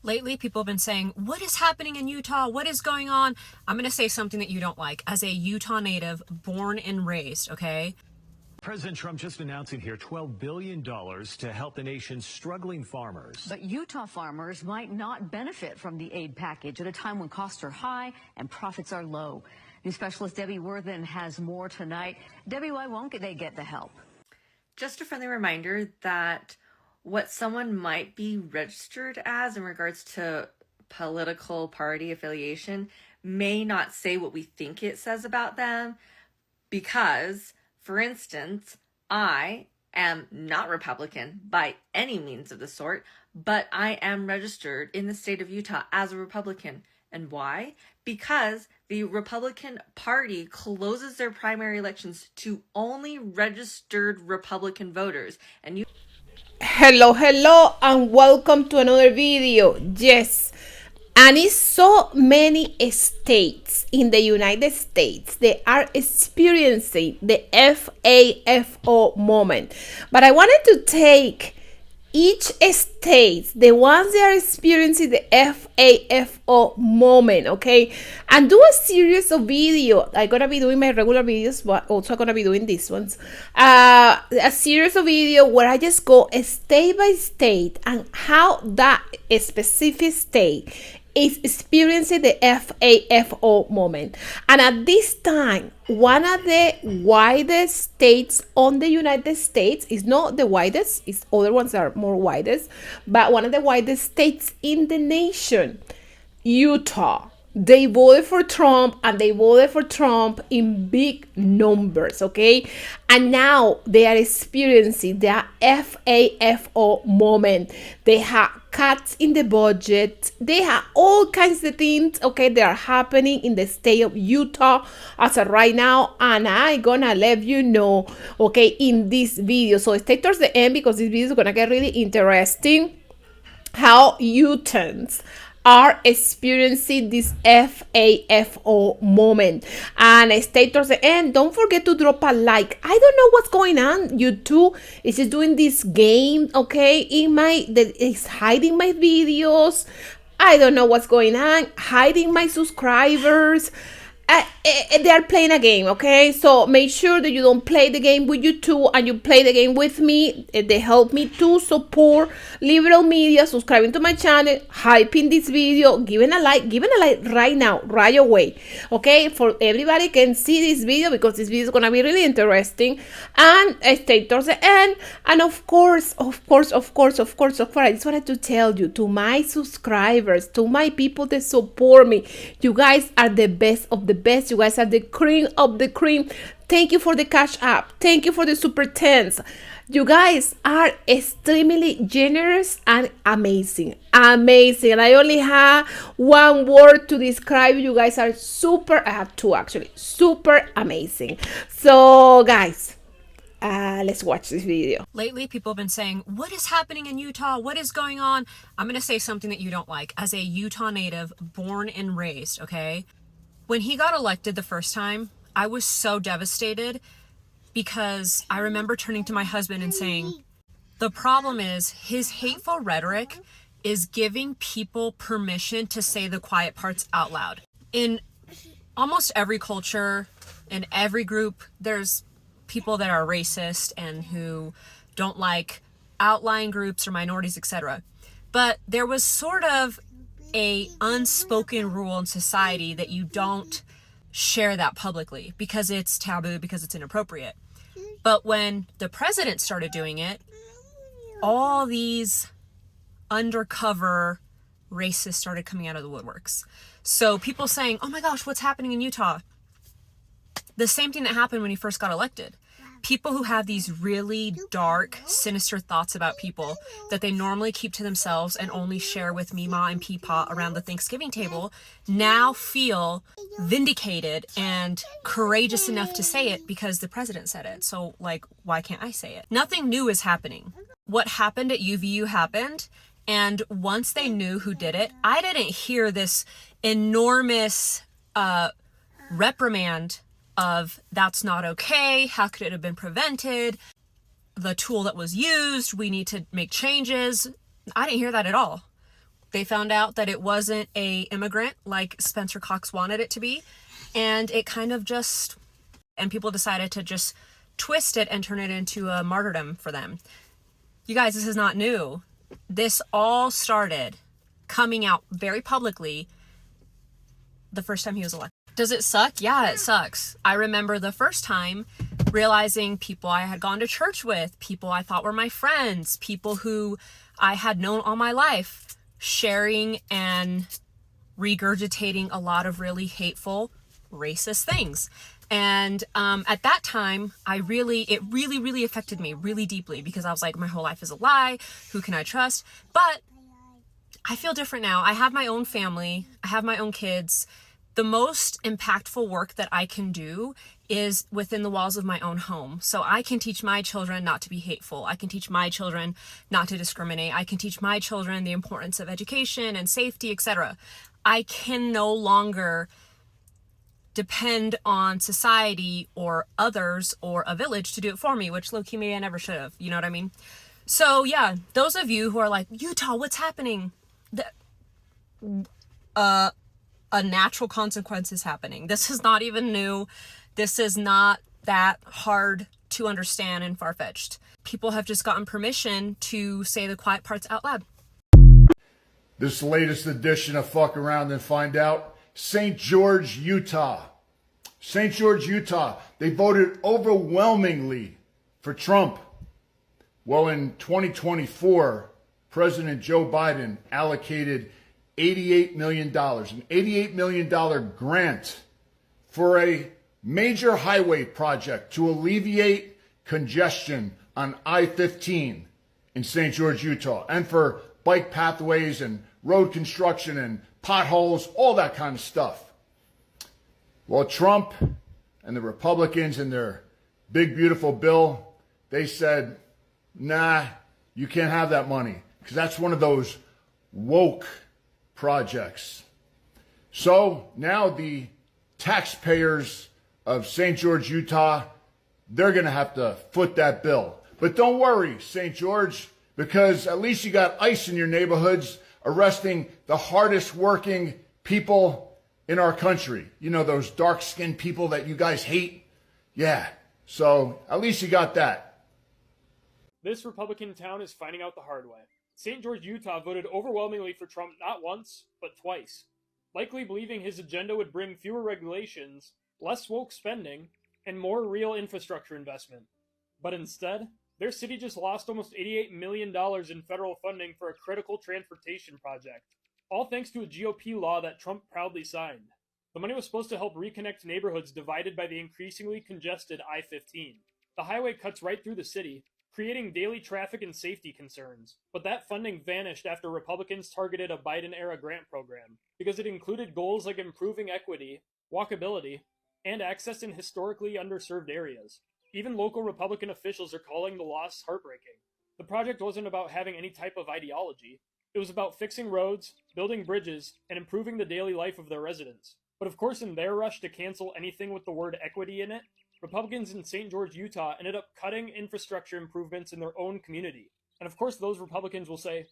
Lately, people have been saying, what is happening in Utah? What is going on? I'm going to say something that you don't like as a Utah native born and raised, okay? President Trump just announcing here $12 billion to help the nation's struggling farmers. But Utah farmers might not benefit from the aid package at a time when costs are high and profits are low. News specialist Debbie Worthen has more tonight. Debbie, why won't they get the help? Just a friendly reminder that what someone might be registered as in regards to political party affiliation may not say what we think it says about them because, for instance, I am not Republican by any means of the sort, but I am registered in the state of Utah as a Republican. And why? Because the Republican Party closes their primary elections to only registered Republican voters. And you Hello and welcome to another video. Yes, and it's so many states in the United States they are experiencing the FAFO moment, but I wanted to take each state, the ones that are experiencing the FAFO moment, okay, and do a series of video. I'm gonna be doing my regular videos, but also gonna be doing these ones, a series of video where I just go state by state and how that specific state is experiencing the FAFO moment. And at this time, one of the widest states on the United States is not the widest, it's other ones that are more widest, but one of the widest states in the nation, Utah. They voted for Trump, and they voted for Trump in big numbers, okay? And now they are experiencing the FAFO moment. They have cuts in the budget. They have all kinds of things, okay, that are happening in the state of Utah as of right now. And I'm gonna let you know, okay, in this video. So stay towards the end because this video is gonna get really interesting. How Utahns are experiencing this FAFO moment, and stay towards the end. Don't forget to drop a like. I don't know what's going on. YouTube is just doing this game, okay, that is hiding my videos. I don't know what's going on, hiding my subscribers. They are playing a game, okay? So make sure that you don't play the game with YouTube and you play the game with me. They help me to support liberal media, subscribing to my channel, hyping this video, giving a like right now, right away, okay? For everybody can see this video because this video is gonna be really interesting. And stay towards the end. And of course, I just wanted to tell you, to my subscribers, to my people that support me, you guys are the best of the best. You guys are the cream of the cream. Thank you for the cash app. Thank you for the super tens. You guys are extremely generous and amazing. And I only have one word to describe you. Guys are super, I have two actually, super amazing. So guys, let's watch this video. Lately, people have been saying, what is happening in Utah? What is going on? I'm going to say something that you don't like as a Utah native born and raised, okay? When he got elected the first time, I was so devastated because I remember turning to my husband and saying, the problem is his hateful rhetoric is giving people permission to say the quiet parts out loud. In almost every culture, in every group, there's people that are racist and who don't like outlying groups or minorities, etc. But there was sort of a unspoken rule in society that you don't share that publicly because it's taboo, because it's inappropriate. But when the president started doing it, all these undercover racists started coming out of the woodworks. So people saying, oh my gosh, what's happening in Utah? The same thing that happened when he first got elected. People who have these really dark, sinister thoughts about people that they normally keep to themselves and only share with Mima and Peepaw around the Thanksgiving table now feel vindicated and courageous enough to say it because the president said it. So, like, why can't I say it? Nothing new is happening. What happened at UVU happened, and once they knew who did it, I didn't hear this enormous reprimand of that's not okay, how could it have been prevented, the tool that was used, we need to make changes. I didn't hear that at all. They found out that it wasn't a immigrant like Spencer Cox wanted it to be. And it kind of just, and people decided to just twist it and turn it into a martyrdom for them. You guys, this is not new. This all started coming out very publicly the first time he was elected. Does it suck? Yeah, it sucks. I remember the first time realizing people I had gone to church with, people I thought were my friends, people who I had known all my life, sharing and regurgitating a lot of really hateful, racist things. And at that time, it really affected me really deeply, because I was like, my whole life is a lie. Who can I trust? But I feel different now. I have my own family. I have my own kids. The most impactful work that I can do is within the walls of my own home. So I can teach my children not to be hateful. I can teach my children not to discriminate. I can teach my children the importance of education and safety, etc. I can no longer depend on society or others or a village to do it for me, which low-key maybe I never should have. You know what I mean? So yeah, those of you who are like, Utah, what's happening? A natural consequence is happening. This is not even new. This is not that hard to understand and far-fetched. People have just gotten permission to say the quiet parts out loud. This latest edition of Fuck Around and Find Out, St. George, Utah. St. George, Utah, they voted overwhelmingly for Trump. Well, in 2024, President Joe Biden allocated $88 million, an $88 million grant for a major highway project to alleviate congestion on I-15 in St. George, Utah, and for bike pathways and road construction and potholes, all that kind of stuff. Well, Trump and the Republicans in their big, beautiful bill, they said, nah, you can't have that money, because that's one of those woke projects. So now the taxpayers of St. George, Utah, they're going to have to foot that bill. But don't worry, St. George, because at least you got ICE in your neighborhoods arresting the hardest working people in our country. You know, those dark-skinned people that you guys hate? Yeah, so at least you got that. This Republican town is finding out the hard way. St. George, Utah voted overwhelmingly for Trump not once, but twice, likely believing his agenda would bring fewer regulations, less woke spending, and more real infrastructure investment. But instead, their city just lost almost $88 million in federal funding for a critical transportation project, all thanks to a GOP law that Trump proudly signed. The money was supposed to help reconnect neighborhoods divided by the increasingly congested I-15. The highway cuts right through the city, creating daily traffic and safety concerns. But that funding vanished after Republicans targeted a Biden-era grant program, because it included goals like improving equity, walkability, and access in historically underserved areas. Even local Republican officials are calling the loss heartbreaking. The project wasn't about having any type of ideology. It was about fixing roads, building bridges, and improving the daily life of their residents. But of course, in their rush to cancel anything with the word equity in it, Republicans in St. George, Utah ended up cutting infrastructure improvements in their own community. And of course, those Republicans will say,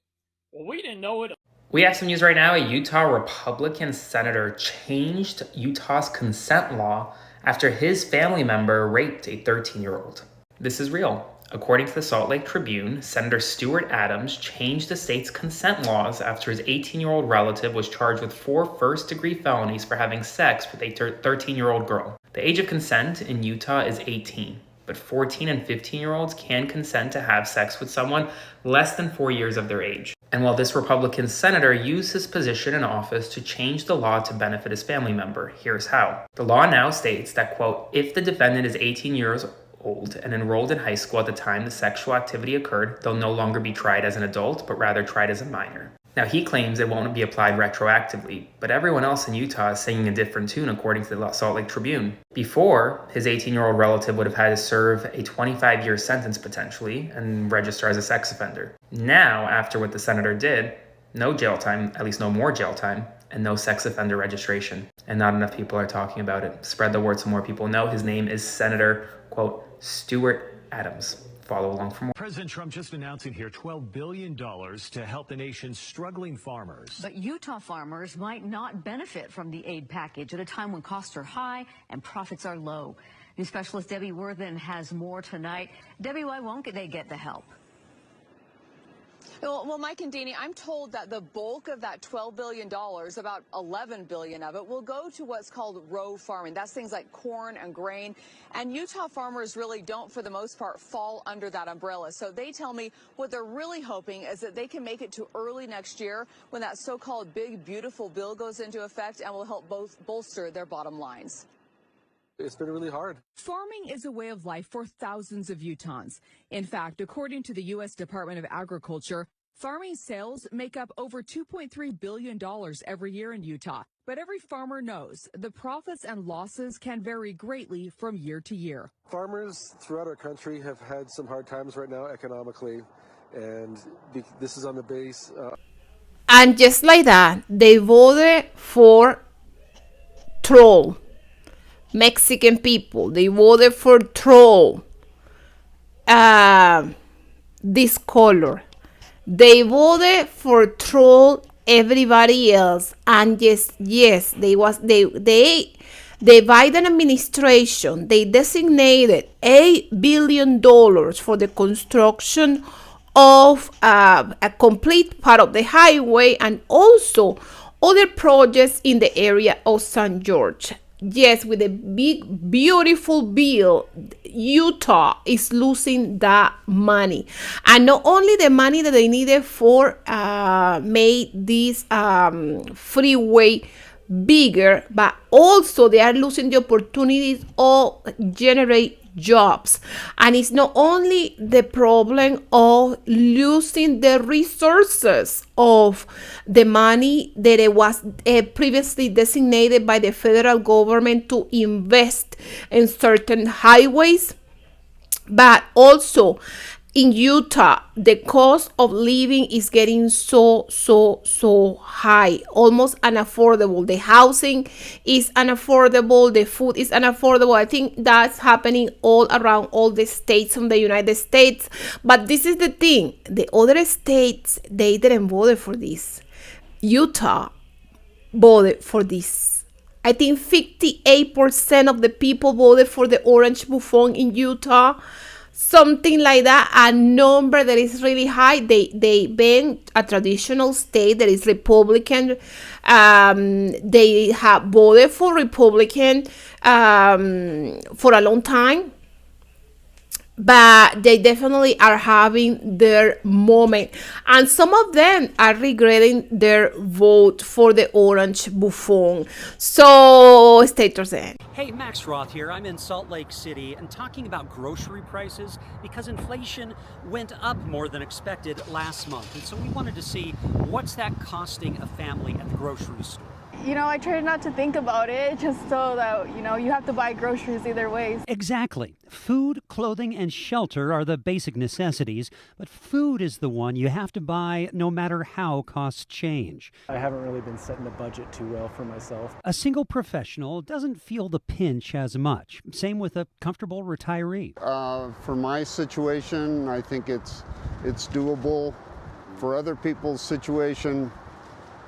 well, we didn't know it. We have some news right now. A Utah Republican senator changed Utah's consent law after his family member raped a 13-year-old. This is real. According to the Salt Lake Tribune, Senator Stuart Adams changed the state's consent laws after his 18-year-old relative was charged with 4 first-degree felonies for having sex with a 13-year-old girl. The age of consent in Utah is 18, but 14 and 15-year-olds can consent to have sex with someone less than 4 years of their age. And while this Republican senator used his position in office to change the law to benefit his family member, here's how. The law now states that, quote, if the defendant is 18 years old and enrolled in high school at the time the sexual activity occurred, they'll no longer be tried as an adult, but rather tried as a minor. Now, he claims it won't be applied retroactively, but everyone else in Utah is singing a different tune according to the Salt Lake Tribune. Before, his 18-year-old relative would have had to serve a 25-year sentence potentially and register as a sex offender. Now, after what the senator did, no jail time, at least no more jail time, and no sex offender registration. And not enough people are talking about it. Spread the word so more people know. His name is Senator, quote, Stuart Adams. Follow along for more. President Trump just announcing here $12 billion to help the nation's struggling farmers. But Utah farmers might not benefit from the aid package at a time when costs are high and profits are low. News specialist Debbie Worthen has more tonight. Debbie, why won't they get the help? Well, Mike and Deanie, I'm told that the bulk of that $12 billion, about $11 billion of it, will go to what's called row farming. That's things like corn and grain. And Utah farmers really don't, for the most part, fall under that umbrella. So they tell me what they're really hoping is that they can make it to early next year when that so-called big, beautiful bill goes into effect and will help bolster their bottom lines. It's been really hard. Farming is a way of life for thousands of Utahns. In fact, according to the U.S. Department of Agriculture, farming sales make up over $2.3 billion every year in Utah. But every farmer knows the profits and losses can vary greatly from year to year. Farmers throughout our country have had some hard times right now economically, and this is on the base. And just like that, they voted for troll. Mexican people, they voted for troll. This color. They voted for troll everybody else. And yes, the Biden administration, they designated $8 billion for the construction of a complete part of the highway and also other projects in the area of St. George. Yes, with a big, beautiful bill, Utah is losing that money. And not only the money that they needed for make this freeway bigger, but also they are losing the opportunities of generate jobs. And it's not only the problem of losing the resources of the money that it was previously designated by the federal government to invest in certain highways, but also in Utah, the cost of living is getting so high, almost unaffordable. The housing is unaffordable. The food is unaffordable. I think that's happening all around all the states in the United States. But this is the thing. The other states, they didn't vote for this. Utah voted for this. I think 58% of the people voted for the orange bouffon in Utah. Something like that, a number that is really high. They been a traditional state that is Republican. They have voted for Republican for a long time. But they definitely are having their moment. And some of them are regretting their vote for the orange bouffon. So stay tuned. Hey, Max Roth here. I'm in Salt Lake City and talking about grocery prices because inflation went up more than expected last month. And so we wanted to see what's that costing a family at the grocery store. You know, I try not to think about it just so that, you know, you have to buy groceries either way. Exactly. Food, clothing, and shelter are the basic necessities, but food is the one you have to buy no matter how costs change. I haven't really been setting a budget too well for myself. A single professional doesn't feel the pinch as much. Same with a comfortable retiree. For my situation, I think it's doable. For other people's situation,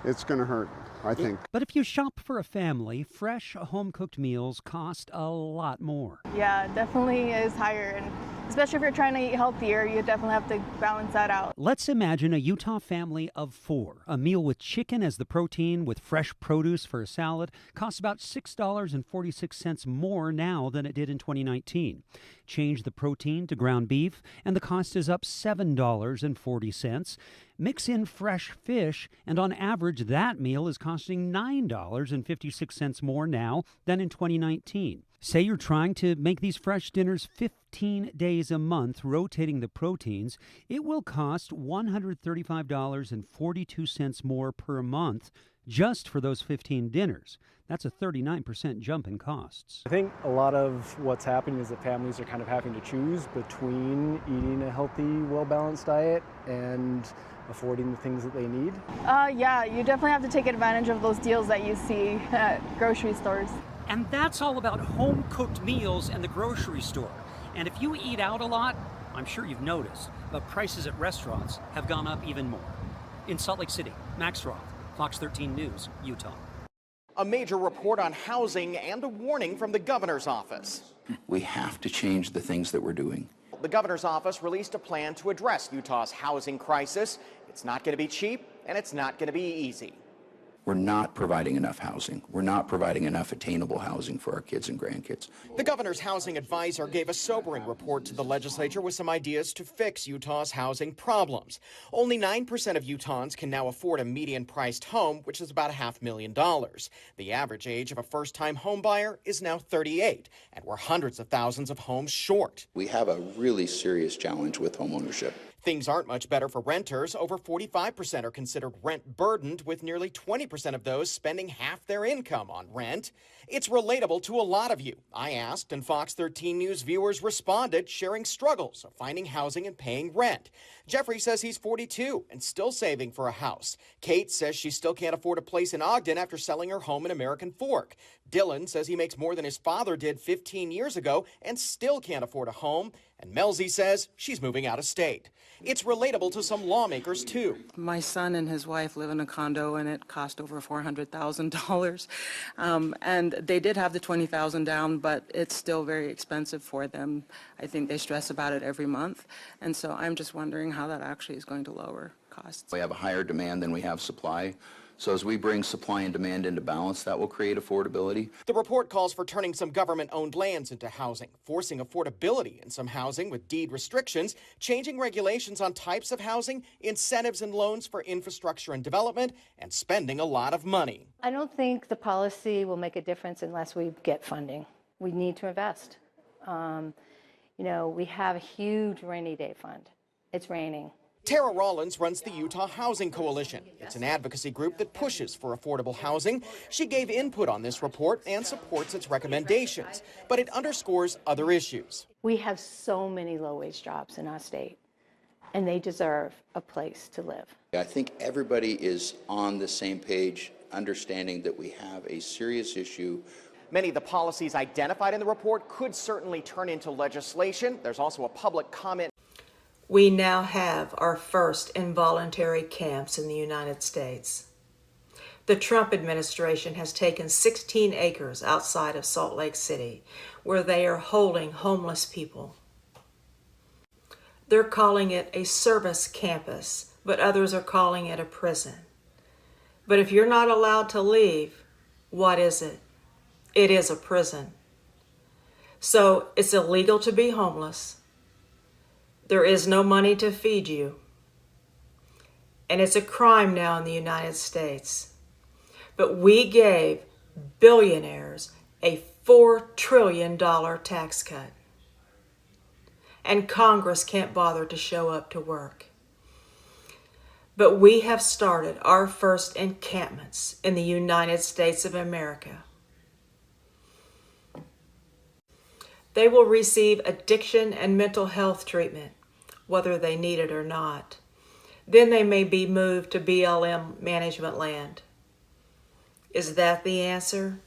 it's going to hurt, I think. But if you shop for a family, fresh home-cooked meals cost a lot more. Yeah, definitely is higher. And especially if you're trying to eat healthier, you definitely have to balance that out. Let's imagine a Utah family of 4. A meal with chicken as the protein with fresh produce for a salad costs about $6.46 more now than it did in 2019. Change the protein to ground beef, and the cost is up $7.40. Mix in fresh fish, and on average, that meal is costing $9.56 more now than in 2019. Say you're trying to make these fresh dinners 15 days a month, rotating the proteins. It will cost $135.42 more per month just for those 15 dinners. That's a 39% jump in costs. I think a lot of what's happening is that families are kind of having to choose between eating a healthy, well-balanced diet and affording the things that they need. Yeah, you definitely have to take advantage of those deals that you see at grocery stores. And that's all about home-cooked meals and the grocery store. And if you eat out a lot, I'm sure you've noticed, but prices at restaurants have gone up even more. In Salt Lake City, Max Roth, Fox 13 News, Utah. A major report on housing and a warning from the governor's office. We have to change the things that we're doing. The governor's office released a plan to address Utah's housing crisis. It's not going to be cheap, and it's not going to be easy. We're not providing enough housing. We're not providing enough attainable housing for our kids and grandkids. The governor's housing advisor gave a sobering report to the legislature with some ideas to fix Utah's housing problems. Only 9% of Utahns can now afford a median-priced home, which is about $500,000. The average age of a first-time home buyer is now 38, and we're hundreds of thousands of homes short. We have a really serious challenge with homeownership. Things aren't much better for renters. Over 45% are considered rent-burdened, with nearly 20% of those spending half their income on rent. It's relatable to a lot of you. I asked, and Fox 13 News viewers responded, sharing struggles of finding housing and paying rent. Jeffrey says he's 42 and still saving for a house. Kate says she still can't afford a place in Ogden after selling her home in American Fork. Dylan says he makes more than his father did 15 years ago and still can't afford a home. And Melzy says she's moving out of state. It's relatable to some lawmakers, too. My son and his wife live in a condo, and it cost over $400,000. And they did have the $20,000 down, but it's still very expensive for them. I think they stress about it every month. And so I'm just wondering how that actually is going to lower costs. We have a higher demand than we have supply. So as we bring supply and demand into balance, that will create affordability. The report calls for turning some government-owned lands into housing, forcing affordability in some housing with deed restrictions, changing regulations on types of housing, incentives and loans for infrastructure and development, and spending a lot of money. I don't think the policy will make a difference unless we get funding. We need to invest. We have a huge rainy day fund. It's raining. Tara Rollins runs the Utah Housing Coalition. It's an advocacy group that pushes for affordable housing. She gave input on this report and supports its recommendations, but it underscores other issues. We have so many low-wage jobs in our state, and they deserve a place to live. I think everybody is on the same page, understanding that we have a serious issue. Many of the policies identified in the report could certainly turn into legislation. There's also a public comment. We now have our first involuntary camps in the United States. The Trump administration has taken 16 acres outside of Salt Lake City where they are holding homeless people. They're calling it a service campus, but others are calling it a prison. But if you're not allowed to leave, what is it? It is a prison. So it's illegal to be homeless. There is no money to feed you. And it's a crime now in the United States. But we gave billionaires a $4 trillion tax cut. And Congress can't bother to show up to work. But we have started our first encampments in the United States of America. They will receive addiction and mental health treatment, whether they need it or not. Then they may be moved to BLM management land. Is that the answer?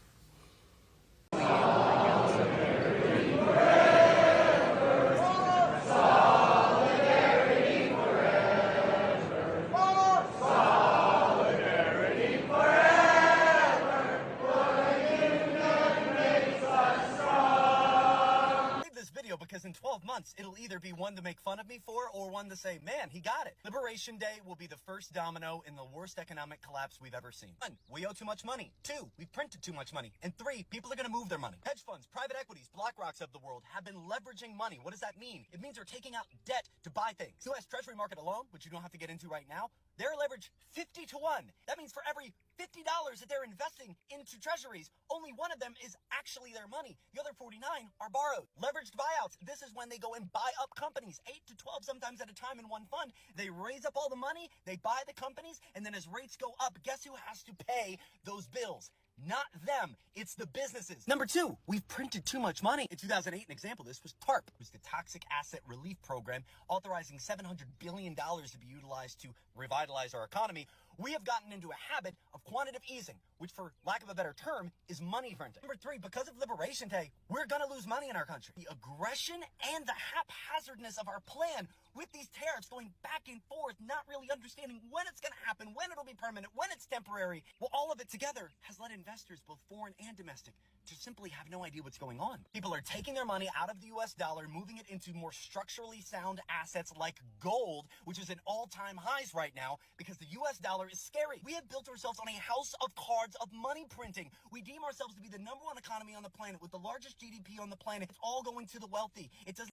Because in 12 months, it'll either be one to make fun of me for or one to say, man, he got it. Liberation Day will be the first domino in the worst economic collapse we've ever seen. 1, we owe too much money. 2, we printed too much money. And 3, people are going to move their money. Hedge funds, private equities, BlackRocks of the world have been leveraging money. What does that mean? It means they're taking out debt to buy things. U.S. Treasury market alone, which you don't have to get into right now, they're leveraged 50 to 1. That means for every $50 that they're investing into treasuries, only one of them is actually their money. The other 49 are borrowed. Leveraged buyouts. This is when they go and buy up companies, 8 to 12 sometimes at a time in one fund. They raise up all the money, they buy the companies, and then as rates go up, guess who has to pay those bills? Not them. It's the businesses. Number 2, we've printed too much money. In 2008, an example of this was TARP. It was the Toxic Asset Relief Program, authorizing $700 billion to be utilized to revitalize our economy. We have gotten into a habit of quantitative easing, which for lack of a better term is money printing. Number three, because of Liberation Day, we're gonna lose money in our country. The aggression and the haphazardness of our plan with these tariffs going back and forth, not really understanding when it's gonna happen, when it'll be permanent, when it's temporary. Well, all of it together has led investors, both foreign and domestic, to simply have no idea what's going on. People are taking their money out of the US dollar, moving it into more structurally sound assets like gold, which is at all-time highs right now because the US dollar is scary. We have built ourselves on a house of cards of money printing. We deem ourselves to be the number one economy on the planet with the largest GDP on the planet. It's all going to the wealthy. It does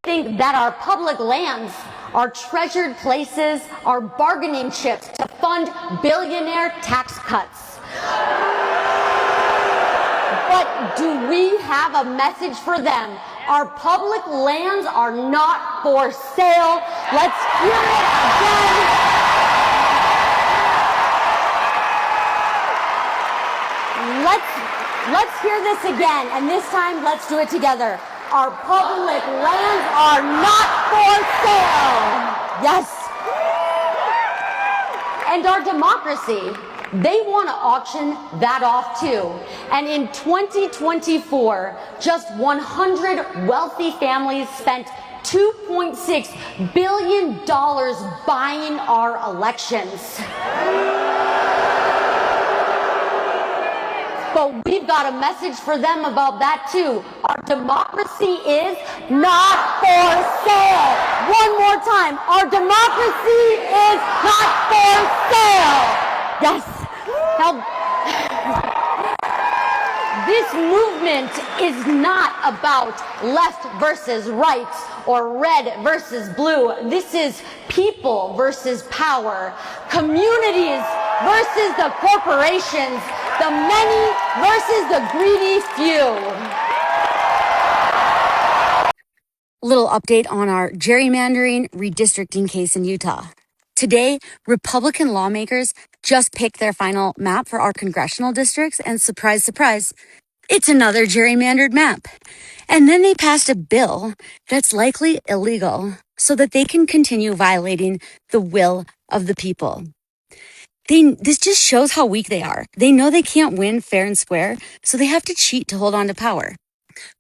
think that our public lands are treasured places, are bargaining chips to fund billionaire tax cuts. But do we have a message for them? Our public lands are not for sale. Let's hear it again. Let's hear this again, and this time let's do it together. Our public lands are not for sale. Yes. And our democracy, they want to auction that off too. And in 2024, just 100 wealthy families spent $2.6 billion buying our elections. But we've got a message for them about that too. Our democracy is not for sale. One more time. Our democracy is not for sale. Yes. Now, this movement is not about left versus right or red versus blue. This is people versus power, communities versus the corporations, the many versus the greedy few. Little update on our gerrymandering redistricting case in Utah. Today, Republican lawmakers just picked their final map for our congressional districts, and surprise, surprise, it's another gerrymandered map. And then they passed a bill that's likely illegal so that they can continue violating the will of the people. This just shows how weak they are. They know they can't win fair and square, so they have to cheat to hold on to power.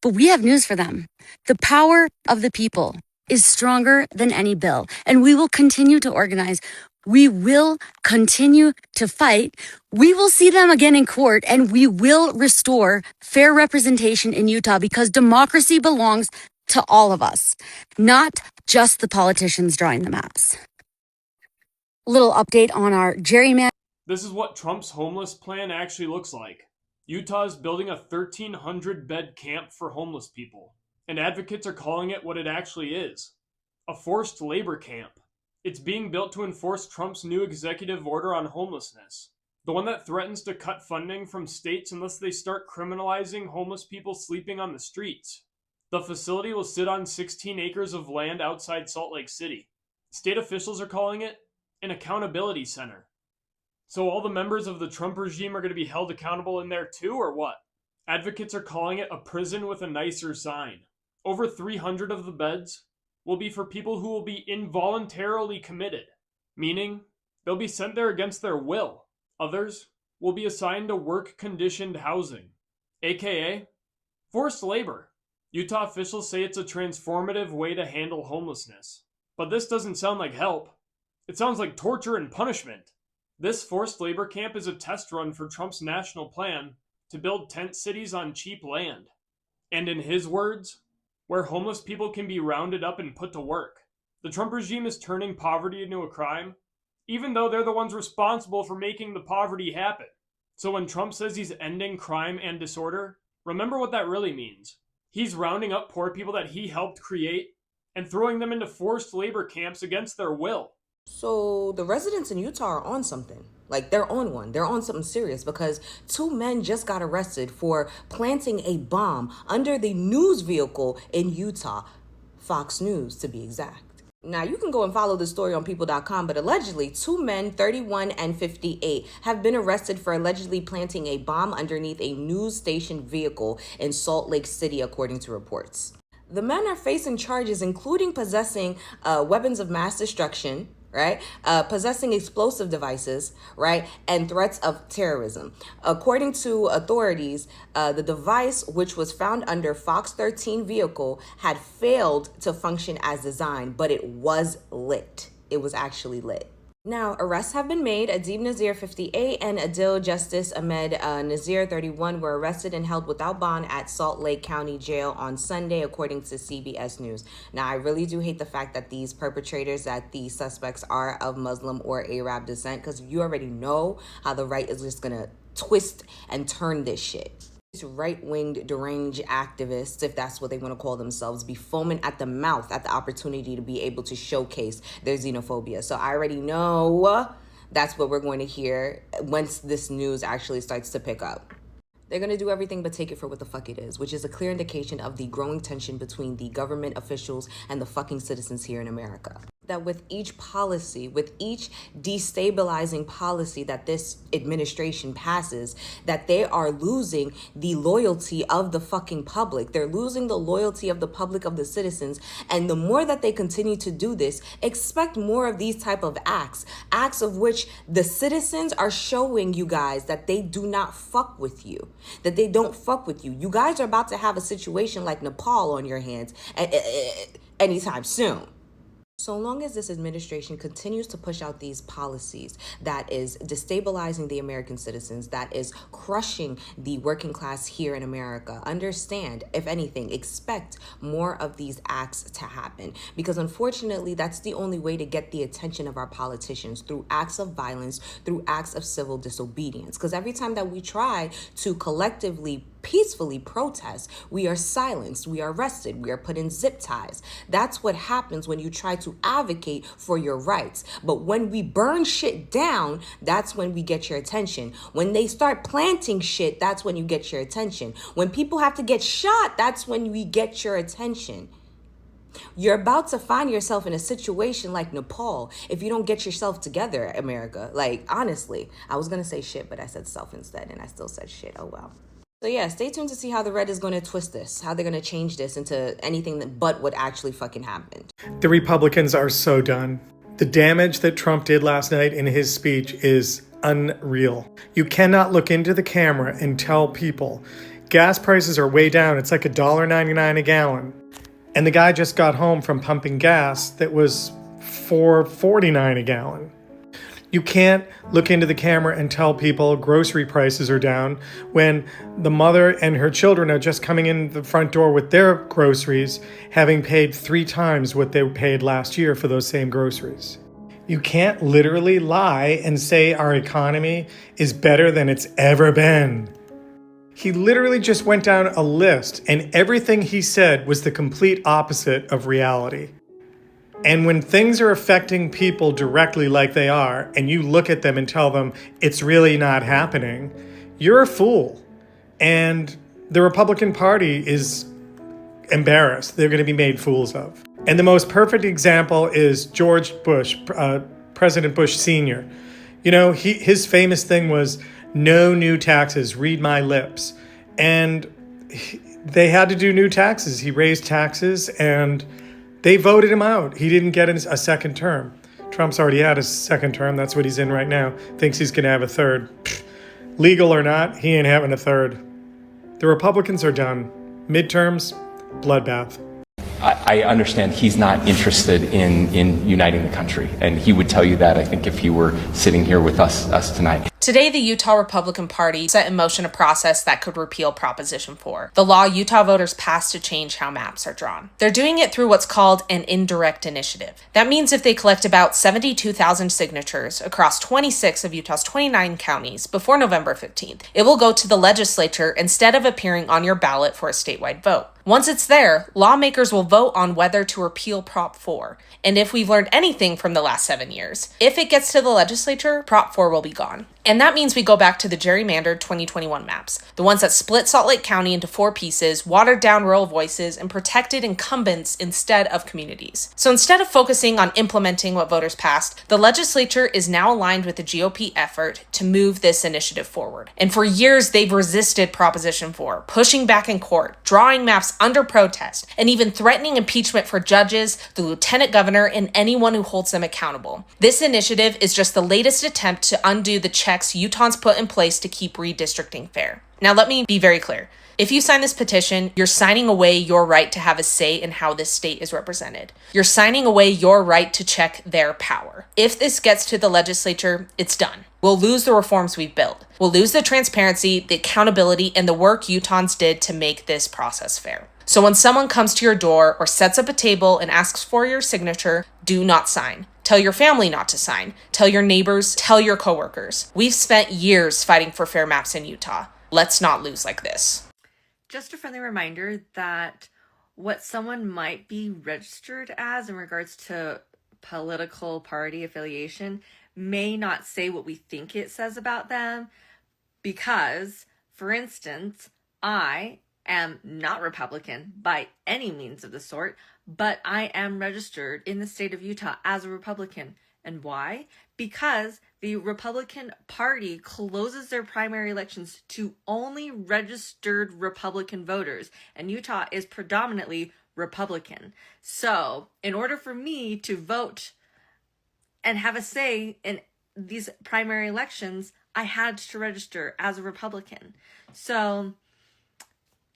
But we have news for them. The power of the people is stronger than any bill, and we will continue to organize. We will continue to fight. We will see them again in court, and we will restore fair representation in Utah because democracy belongs to all of us, not just the politicians drawing the maps. Little update on our gerrymander. This is what Trump's homeless plan actually looks like. Utah is building a 1,300-bed camp for homeless people, and advocates are calling it what it actually is, a forced labor camp. It's being built to enforce Trump's new executive order on homelessness, the one that threatens to cut funding from states unless they start criminalizing homeless people sleeping on the streets. The facility will sit on 16 acres of land outside Salt Lake City. State officials are calling it an accountability center. So all the members of the Trump regime are going to be held accountable in there too, or what? Advocates are calling it a prison with a nicer sign. Over 300 of the beds will be for people who will be involuntarily committed, meaning they'll be sent there against their will. Others will be assigned to work-conditioned housing, aka forced labor. Utah officials say it's a transformative way to handle homelessness. But this doesn't sound like help. It sounds like torture and punishment. This forced labor camp is a test run for Trump's national plan to build tent cities on cheap land. And in his words, where homeless people can be rounded up and put to work. The Trump regime is turning poverty into a crime, even though they're the ones responsible for making the poverty happen. So when Trump says he's ending crime and disorder, remember what that really means. He's rounding up poor people that he helped create and throwing them into forced labor camps against their will. So the residents in Utah are on something. Like, they're on one. They're on something serious because 2 men just got arrested for planting a bomb under the news vehicle in Utah, Fox News to be exact. Now, you can go and follow the story on people.com, but allegedly 2 men, 31 and 58, have been arrested for allegedly planting a bomb underneath a news station vehicle in Salt Lake City, according to reports. The men are facing charges including possessing weapons of mass destruction, right? Possessing explosive devices, right? And threats of terrorism. According to authorities, the device, which was found under Fox 13 vehicle, had failed to function as designed, but it was lit. It was actually lit. Now, arrests have been made. Adib Nazir, 58, and Adil Justice Ahmed Nazir, 31, were arrested and held without bond at Salt Lake County Jail on Sunday, according to CBS News. Now, I really do hate the fact that these perpetrators, that these suspects are of Muslim or Arab descent, because you already know how the right is just going to twist and turn this shit. Right-winged deranged activists, if that's what they want to call themselves, be foaming at the mouth at the opportunity to be able to showcase their xenophobia. So I already know that's what we're going to hear once this news actually starts to pick up. They're going to do everything but take it for what the fuck it is, which is a clear indication of the growing tension between the government officials and the fucking citizens here in America. That with each policy, with each destabilizing policy that this administration passes, that they are losing the loyalty of the fucking public. They're losing the loyalty of the public, of the citizens. And the more that they continue to do this, expect more of these type of acts of which the citizens are showing you guys that they do not fuck with you, that they don't fuck with you. You guys are about to have a situation like Nepal on your hands anytime soon. So long as this administration continues to push out these policies that is destabilizing the American citizens, that is crushing the working class here in America, understand, if anything, expect more of these acts to happen. Because unfortunately, that's the only way to get the attention of our politicians, through acts of violence, through acts of civil disobedience. Because every time that we try to collectively peacefully protest, we are silenced, we are arrested, we are put in zip ties. That's what happens when you try to advocate for your rights. But when we burn shit down, that's when we get your attention. When they start planting shit, that's when you get your attention. When people have to get shot, that's when we get your attention. You're about to find yourself in a situation like Nepal if you don't get yourself together, America. Like, honestly, I was going to say shit, but I said self instead, and I still said shit. Oh, well. So yeah, stay tuned to see how the red is going to twist this, how they're going to change this into anything but what actually fucking happened. The Republicans are so done. The damage that Trump did last night in his speech is unreal. You cannot look into the camera and tell people gas prices are way down. It's like $1.99 a gallon. And the guy just got home from pumping gas that was $4.49 a gallon. You can't look into the camera and tell people grocery prices are down when the mother and her children are just coming in the front door with their groceries, having paid 3 times what they paid last year for those same groceries. You can't literally lie and say our economy is better than it's ever been. He literally just went down a list, and everything he said was the complete opposite of reality. And when things are affecting people directly like they are, and you look at them and tell them it's really not happening, you're a fool. And the Republican Party is embarrassed. They're going to be made fools of. And the most perfect example is George Bush, President Bush Sr. You know, his famous thing was, no new taxes, read my lips. And they had to do new taxes. He raised taxes, and they voted him out. He didn't get a second term. Trump's already had a second term. That's what he's in right now. Thinks he's going to have a third. Legal or not, he ain't having a third. The Republicans are done. Midterms, bloodbath. I understand he's not interested in uniting the country. And he would tell you that, I think, if he were sitting here with us tonight. Today, the Utah Republican Party set in motion a process that could repeal Proposition 4, the law Utah voters passed to change how maps are drawn. They're doing it through what's called an indirect initiative. That means if they collect about 72,000 signatures across 26 of Utah's 29 counties before November 15th, it will go to the legislature instead of appearing on your ballot for a statewide vote. Once it's there, lawmakers will vote on whether to repeal Prop 4. And if we've learned anything from the last 7 years, if it gets to the legislature, Prop 4 will be gone. And that means we go back to the gerrymandered 2021 maps, the ones that split Salt Lake County into 4 pieces, watered down rural voices, and protected incumbents instead of communities. So instead of focusing on implementing what voters passed, the legislature is now aligned with the GOP effort to move this initiative forward. And for years, they've resisted Proposition 4, pushing back in court, drawing maps maps under protest, and even threatening impeachment for judges, the lieutenant governor, and anyone who holds them accountable. This initiative is just the latest attempt to undo the checks Utahns put in place to keep redistricting fair. Now, let me be very clear. If you sign this petition, you're signing away your right to have a say in how this state is represented. You're signing away your right to check their power. If this gets to the legislature, it's done. We'll lose the reforms we've built. We'll lose the transparency, the accountability, and the work Utahns did to make this process fair. So when someone comes to your door or sets up a table and asks for your signature, do not sign. Tell your family not to sign. Tell your neighbors, tell your coworkers. We've spent years fighting for fair maps in Utah. Let's not lose like this. Just a friendly reminder that what someone might be registered as in regards to political party affiliation may not say what we think it says about them because, for instance, I am not Republican by any means of the sort, but I am registered in the state of Utah as a Republican. And why? Because the Republican Party closes their primary elections to only registered Republican voters, and Utah is predominantly Republican. So, in order for me to vote and have a say in these primary elections, I had to register as a Republican. So,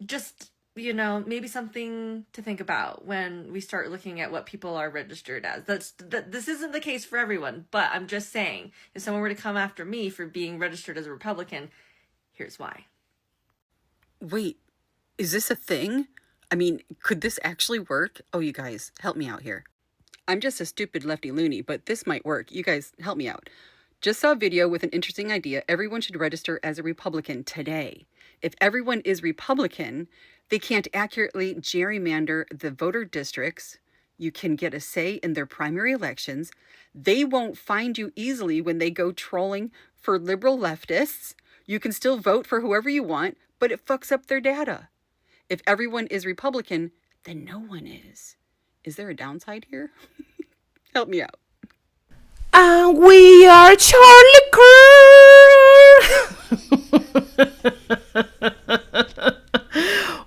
just, maybe something to think about when we start looking at what people are registered as. This isn't the case for everyone, but I'm just saying, if someone were to come after me for being registered as a Republican, here's why. Wait, is this a thing? I mean, could this actually work? Oh, you guys, help me out here. I'm just a stupid lefty loony, but this might work. You guys, help me out. Just saw a video with an interesting idea. Everyone should register as a Republican today. If everyone is Republican, they can't accurately gerrymander the voter districts. You can get a say in their primary elections. They won't find you easily when they go trolling for liberal leftists. You can still vote for whoever you want, but it fucks up their data. If everyone is Republican, then no one is. Is there a downside here? Help me out. And we are Charlie Kirk.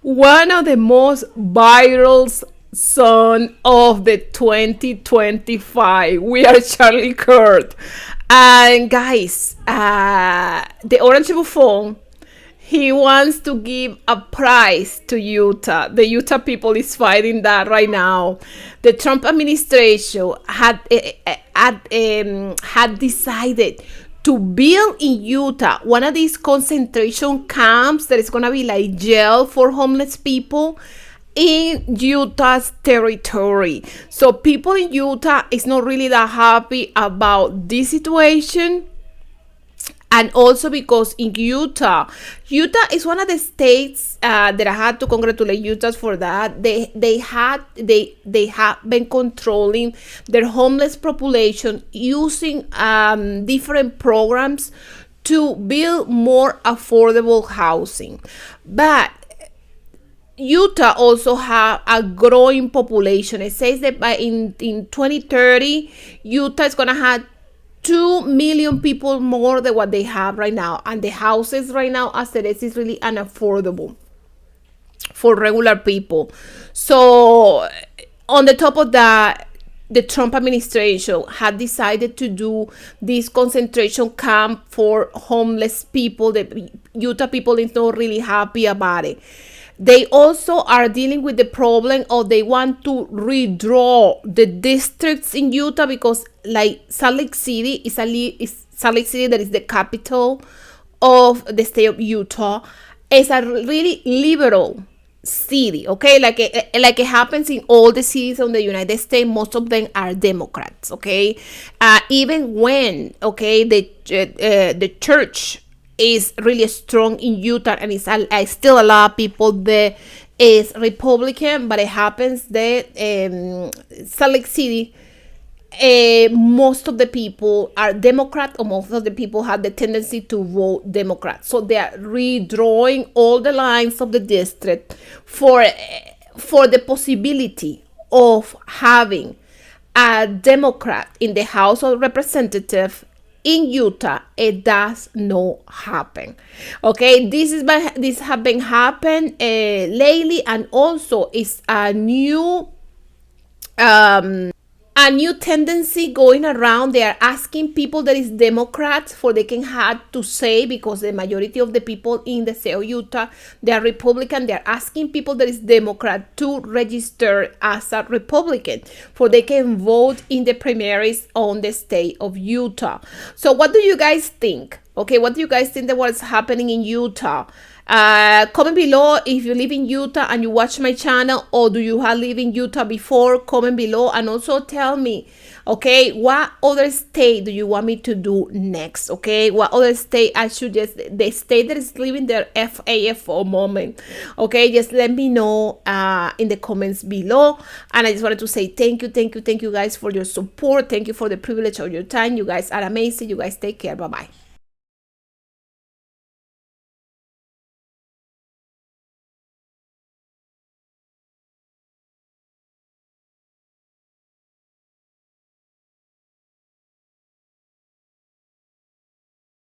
One of the most viral song of the 2025. We are Charlie Kirk. And guys, the Orange Buffon, he wants to give a prize to Utah. The Utah people is fighting that right now. The Trump administration had decided to build in Utah one of these concentration camps that is going to be like jail for homeless people in Utah's territory. So people in Utah is not really that happy about this situation. And also because in Utah is one of the states that I had to congratulate Utah for that. They have been controlling their homeless population using different programs to build more affordable housing. But Utah also have a growing population. It says that in 2030, Utah is gonna have 2 million people more than what they have right now. And the houses right now, as it is really unaffordable for regular people. So on the top of that, the Trump administration had decided to do this concentration camp for homeless people. The Utah people is not really happy about it. They also are dealing with the problem of they want to redraw the districts in Utah because like Salt Lake City is Salt Lake City that is the capital of the state of Utah. It's a really liberal city, okay? Like it happens in all the cities in the United States, most of them are Democrats, okay? Even when, okay, the church is really strong in Utah and it's still a lot of people there is Republican, but it happens that Salt Lake City, most of the people are Democrat, or most of the people have the tendency to vote Democrat. So they are redrawing all the lines of the district for the possibility of having a Democrat in the House of Representatives in Utah, it does not happen. Okay, this have been happen lately, and also it's a new tendency going around. They are asking people that is Democrats for they can have to say, because the majority of the people in the state of Utah, they are Republican. They are asking people that is Democrat to register as a Republican for they can vote in the primaries on the state of Utah. So what do you guys think? Okay, what do you guys think that what's happening in Utah? Comment below if you live in Utah and you watch my channel, or do you have lived in Utah before? Comment below, and also tell me, okay, what other state do you want me to do next? Okay, what other state I should just, the state that is living their FAFO moment. Okay, just let me know in the comments below. And I just wanted to say thank you guys for your support. Thank you for the privilege of your time. You guys are amazing. You guys take care. Bye bye.